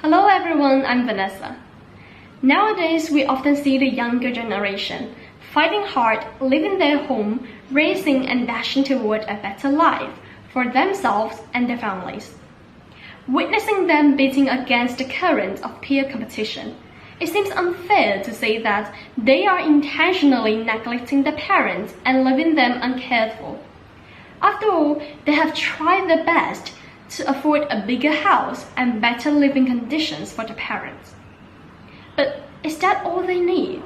Hello everyone, I'm Vanessa. Nowadays, we often see the younger generation fighting hard, leaving their home, racing and dashing toward a better life for themselves and their families. Witnessing them beating against the current of peer competition, it seems unfair to say that they are intentionally neglecting the parents and leaving them uncared for. After all, they have tried their best to afford a bigger house and better living conditions for the parents. But is that all they need?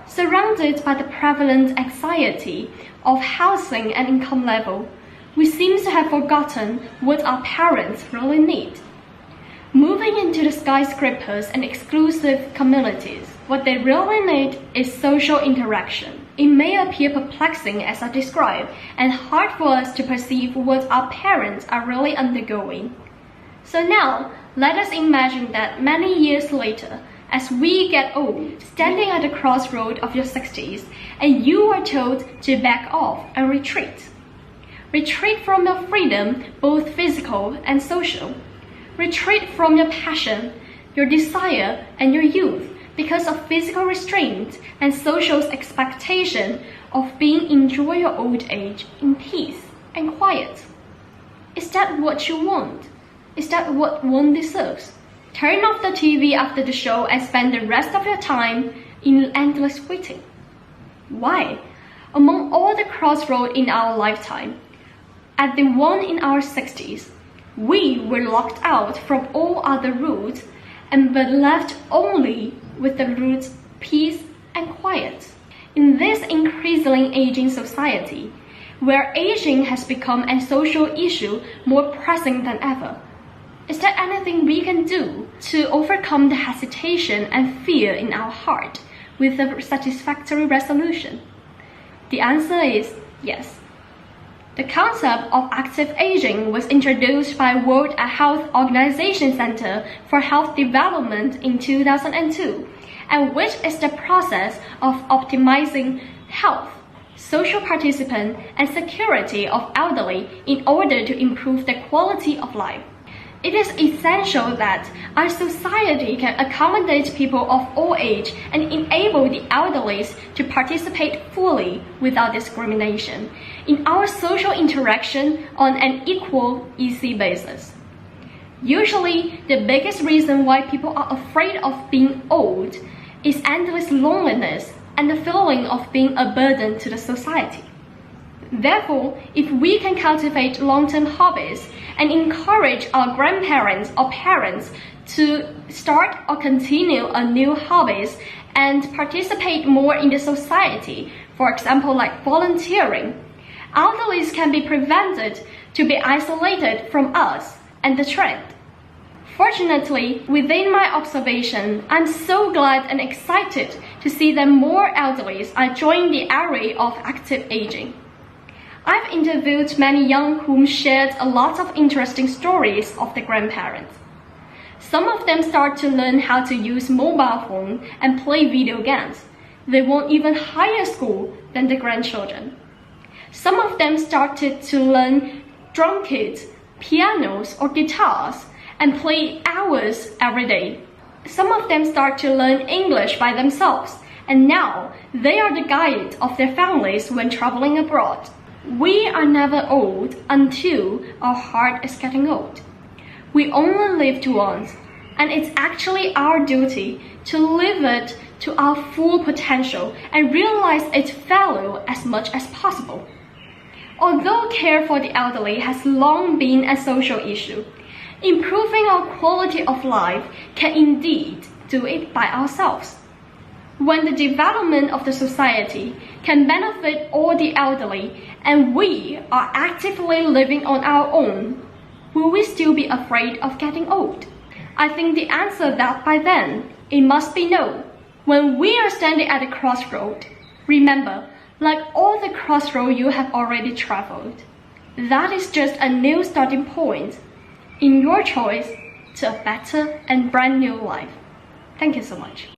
Surrounded by the prevalent anxiety of housing and income level, we seem to have forgotten what our parents really need. Moving into the skyscrapers and exclusive communities, what they really need is social interaction. It may appear perplexing as I describe, and hard for us to perceive what our parents are really undergoing. So now, let us imagine that many years later, as we get old, standing at the crossroad of your 60s, and you are told to back off and retreat. Retreat from your freedom, both physical and social. Retreat from your passion, your desire, and your youth because of physical restraint and social expectation of enjoy your old age in peace and quiet. Is that what you want? Is that what one deserves? Turn off the TV after the show and spend the rest of your time in endless waiting. Why? Among all the crossroads in our lifetime, at the one in our 60s, we were locked out from all other routes and were left only with the roots peace and quiet. In this increasingly aging society, where aging has become a social issue more pressing than ever, is there anything we can do to overcome the hesitation and fear in our heart with a satisfactory resolution? The answer is yes. The concept of active aging was introduced by World Health Organization Center for Health Development in 2002, and which is the process of optimizing health, social participation, and security of elderly in order to improve the quality of life. It is essential that our society can accommodate people of all age and enable the elderly to participate fully without discrimination in our social interaction on an equal, easy basis. Usually, the biggest reason why people are afraid of being old is endless loneliness and the feeling of being a burden to the society. Therefore, if we can cultivate long-term hobbies and encourage our grandparents or parents to start or continue a new hobbies and participate more in the society, for example, like volunteering, elderly can be prevented to be isolated from us and the trend. Fortunately, within my observation, I'm so glad and excited to see that more elderly are joining the array of active aging. I've interviewed many young whom shared a lot of interesting stories of their grandparents. Some of them start to learn how to use mobile phone and play video games. They went even higher school than the grandchildren. Some of them started to learn drum kits, pianos or guitars and play hours every day. Some of them start to learn English by themselves, and now they are the guide of their families when traveling abroad. We are never old until our heart is getting old. We only live once, and it's actually our duty to live it to our full potential and realize its value as much as possible. Although care for the elderly has long been a social issue, improving our quality of life can indeed do it by ourselves. When the development of the society can benefit all the elderly and we are actively living on our own, will we still be afraid of getting old? I think the answer that by then, it must be no. When we are standing at a crossroad, remember, like all the crossroads you have already traveled, that is just a new starting point in your choice to a better and brand new life. Thank you so much.